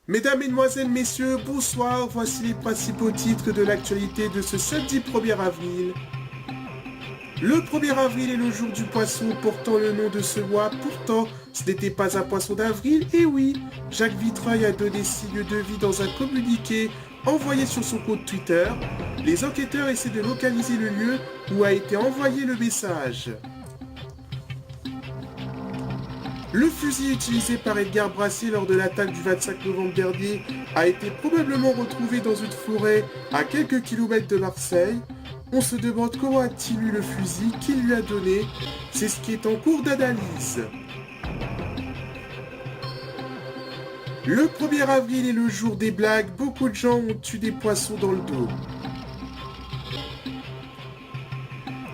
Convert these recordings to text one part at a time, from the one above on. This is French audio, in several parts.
Mesdames, Mesdemoiselles, Messieurs, bonsoir, voici les principaux titres de l'actualité de ce samedi 1er avril. Le 1er avril est le jour du poisson portant le nom de ce mois, pourtant ce n'était pas un poisson d'avril, et oui, Jacques Vitreuil a donné signe de vie dans un communiqué envoyé sur son compte Twitter. Les enquêteurs essaient de localiser le lieu où a été envoyé le message. Le fusil utilisé par Edgar Brassier lors de l'attaque du 25 novembre dernier a été probablement retrouvé dans une forêt à quelques kilomètres de Marseille. On se demande comment a-t-il eu le fusil, qui lui a donné, c'est ce qui est en cours d'analyse. Le 1er avril est le jour des blagues, beaucoup de gens ont eu des poissons dans le dos.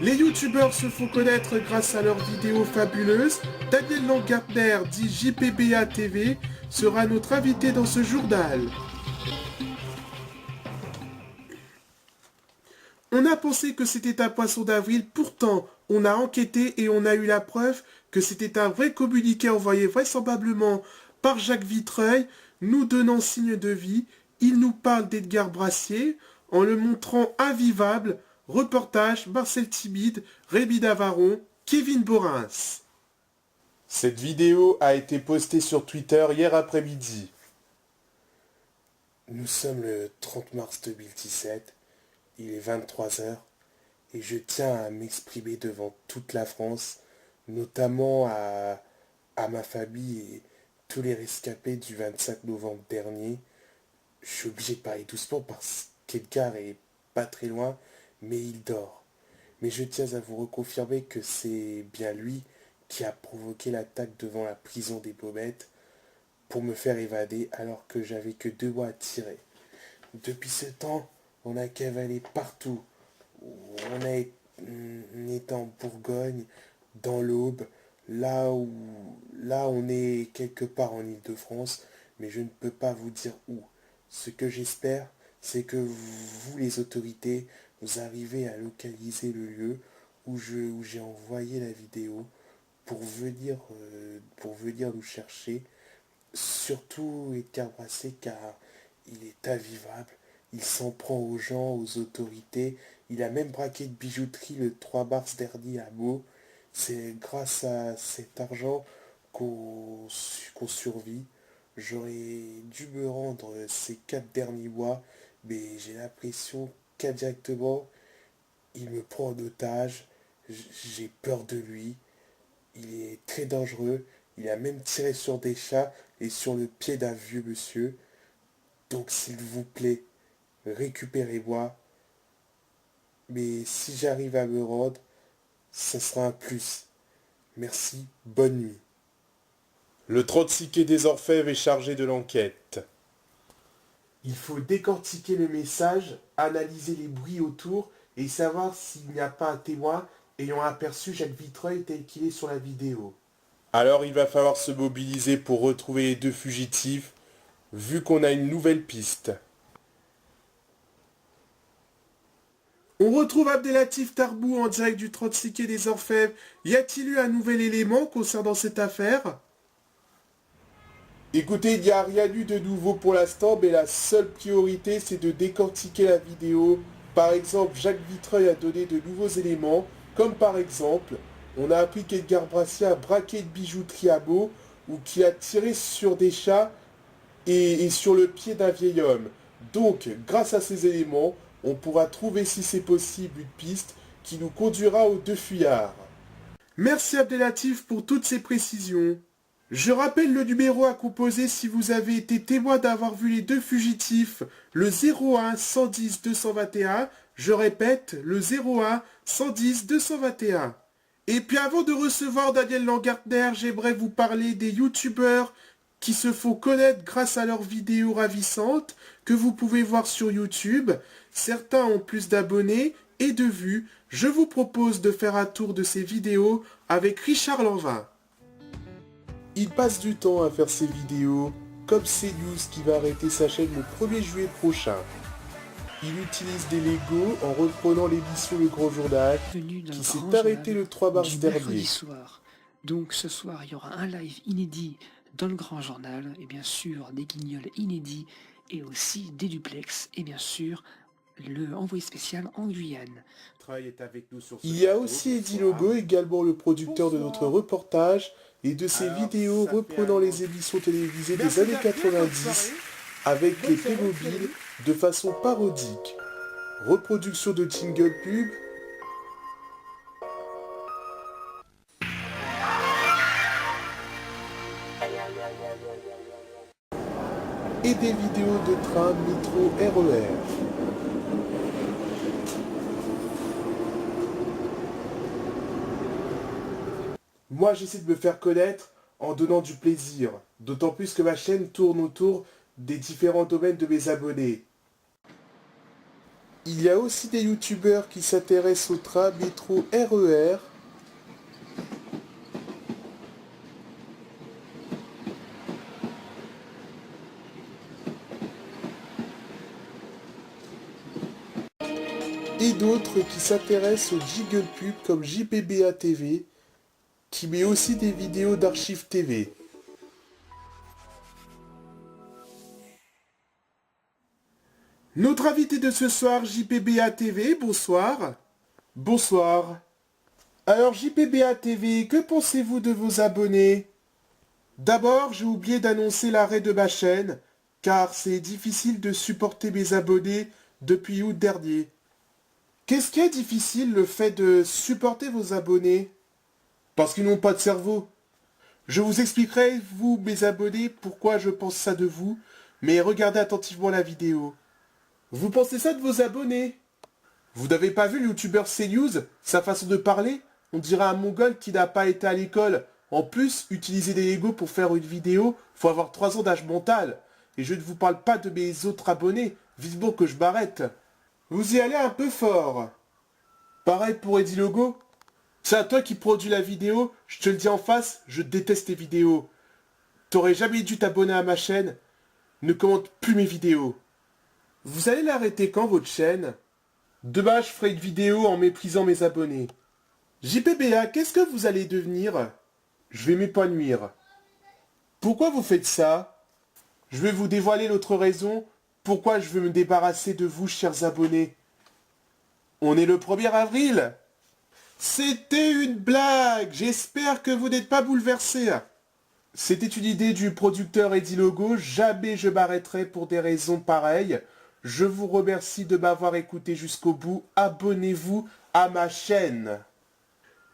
Les youtubeurs se font connaître grâce à leurs vidéos fabuleuses. Daniel Langartner, dit JPBA TV, sera notre invité dans ce journal. On a pensé que c'était un poisson d'avril, pourtant on a enquêté et on a eu la preuve que c'était un vrai communiqué envoyé vraisemblablement par Jacques Vitreuil, nous donnant signe de vie. Il nous parle d'Edgar Brassier en le montrant invivable. Reportage Marcel Timide, Rémi Navarron, Kevin Borins. Cette vidéo a été postée sur Twitter hier après-midi. Nous sommes le 30 mars 2017, il est 23 h et je tiens à m'exprimer devant toute la France, notamment à ma famille et tous les rescapés du 25 novembre dernier. Je suis obligé de parler doucement parce qu'Edgar est pas très loin, mais il dort. Mais je tiens à vous reconfirmer que c'est bien lui qui a provoqué l'attaque devant la prison des Baumettes pour me faire évader alors que j'avais que 2 mois à tirer. Depuis ce temps, on a cavalé partout. On est en Bourgogne, dans l'Aube, là on est quelque part en Île-de-France, mais je ne peux pas vous dire où. Ce que j'espère, c'est que vous, les autorités, vous arrivez à localiser le lieu où j'ai envoyé la vidéo pour venir nous chercher. Surtout Edgar Brassier, car il est invivable. Il s'en prend aux gens, aux autorités. Il a même braqué de bijouterie le 3 mars dernier à Meaux. C'est grâce à cet argent qu'on survit. J'aurais dû me rendre ces 4 derniers mois, mais j'ai l'impression qu'indirectement, il me prend en otage. J'ai peur de lui. Il est très dangereux. Il a même tiré sur des chats et sur le pied d'un vieux monsieur. Donc s'il vous plaît, récupérez-moi. Mais si j'arrive à me rendre, ça sera un plus. Merci, bonne nuit. Le 36 quai des Orfèvres est chargé de l'enquête. Il faut décortiquer le message, analyser les bruits autour et savoir s'il n'y a pas un témoin ayant aperçu Jacques Vitreuil tel qu'il est sur la vidéo. Alors il va falloir se mobiliser pour retrouver les 2 fugitifs, vu qu'on a une nouvelle piste. On retrouve Abdelatif Tarbou en direct du 36 quai des Orfèvres. Y a-t-il eu un nouvel élément concernant cette affaire ? Écoutez, il n'y a rien eu de nouveau pour l'instant, mais la seule priorité, c'est de décortiquer la vidéo. Par exemple, Jacques Vitreuil a donné de nouveaux éléments, comme par exemple, on a appris qu'Edgar Brassier a braqué de bijouterie à Meaux, ou qu'il a tiré sur des chats et sur le pied d'un vieil homme. Donc, grâce à ces éléments, on pourra trouver, si c'est possible, une piste qui nous conduira aux 2 fuyards. Merci Abdelatif pour toutes ces précisions. Je rappelle le numéro à composer si vous avez été témoin d'avoir vu les 2 fugitifs, le 01 110 221, je répète, le 01 110 221. Et puis avant de recevoir Daniel Langartner, j'aimerais vous parler des youtubeurs qui se font connaître grâce à leurs vidéos ravissantes que vous pouvez voir sur YouTube. Certains ont plus d'abonnés et de vues. Je vous propose de faire un tour de ces vidéos avec Richard Lanvin. Il passe du temps à faire ses vidéos, comme CNews qui va arrêter sa chaîne le 1er juillet prochain. Il utilise des Lego en reprenant l'émission Le Grand Journal, Venu dans qui le s'est grand arrêté journal le 3 mars du dernier. mercredi soir. Donc ce soir, il y aura un live inédit dans le grand journal, et bien sûr des guignols inédits, et aussi des duplex, et bien sûr le envoyé spécial en Guyane. Il y a aussi Eddie Logo, également le producteur de notre reportage et de ses vidéos reprenant les émissions télévisées des années 90 avec les Playmobil de façon parodique. Reproduction de jingle pub. Et des vidéos de train, métro, RER. Moi, j'essaie de me faire connaître en donnant du plaisir, d'autant plus que ma chaîne tourne autour des différents domaines de mes abonnés. Il y a aussi des youtubeurs qui s'intéressent au train, métro, RER. Et d'autres qui s'intéressent aux jingle pub comme JPBA TV, qui met aussi des vidéos d'archives TV. Notre invité de ce soir, JPBA TV, bonsoir. Bonsoir. Alors JPBA TV, que pensez-vous de vos abonnés? D'abord, j'ai oublié d'annoncer l'arrêt de ma chaîne, car c'est difficile de supporter mes abonnés depuis août dernier. Qu'est-ce qui est difficile, le fait de supporter vos abonnés? Parce qu'ils n'ont pas de cerveau. Je vous expliquerai, vous, mes abonnés, pourquoi je pense ça de vous, mais regardez attentivement la vidéo. Vous pensez ça de vos abonnés? Vous n'avez pas vu le youtubeur CNews, sa façon de parler? On dirait un mongol qui n'a pas été à l'école. En plus, utiliser des Lego pour faire une vidéo, faut avoir 3 ans d'âge mental. Et je ne vous parle pas de mes autres abonnés, vivement que je m'arrête. Vous y allez un peu fort. Pareil pour Eddie Logo. C'est à toi qui produis la vidéo, je te le dis en face, je déteste tes vidéos. T'aurais jamais dû t'abonner à ma chaîne. Ne commente plus mes vidéos. Vous allez l'arrêter quand, votre chaîne? Demain, je ferai une vidéo en méprisant mes abonnés. JPBA, qu'est-ce que vous allez devenir? Je vais m'épanouir. Pourquoi vous faites ça? Je vais vous dévoiler l'autre raison pourquoi je veux me débarrasser de vous, chers abonnés. On est le 1er avril. C'était une blague. J'espère que vous n'êtes pas bouleversés. C'était une idée du producteur Eddie Logo. Jamais je m'arrêterai pour des raisons pareilles. Je vous remercie de m'avoir écouté jusqu'au bout. Abonnez-vous à ma chaîne.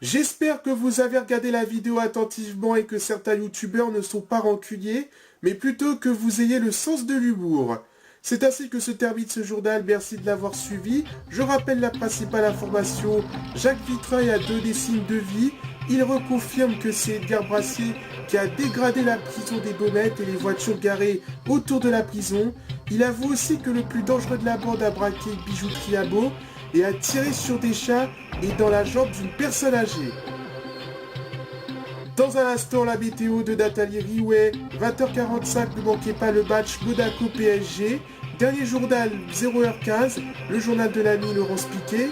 J'espère que vous avez regardé la vidéo attentivement et que certains youtubeurs ne sont pas rancuniers, mais plutôt que vous ayez le sens de l'humour. C'est ainsi que se termine ce journal, merci de l'avoir suivi. Je rappelle la principale information, Jacques Vitreuil a donné signe de vie. Il reconfirme que c'est Edgar Brassier qui a dégradé la prison des Baumettes et les voitures garées autour de la prison. Il avoue aussi que le plus dangereux de la bande a braqué une bijouterie à Meaux et a tiré sur des chats et dans la jambe d'une personne âgée. Dans un instant, la météo de Nathalie Riouet, 20h45, ne manquez pas le match Monaco-PSG. Dernier journal, 0h15, le journal de la nuit, Laurence Piquet.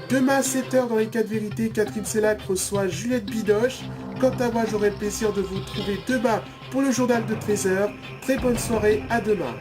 Demain à 7h, dans les 4 vérités, Catherine Sellac reçoit Juliette Bidoche. Quant à moi, j'aurai le plaisir de vous retrouver demain pour le journal de 13h. Très bonne soirée, à demain.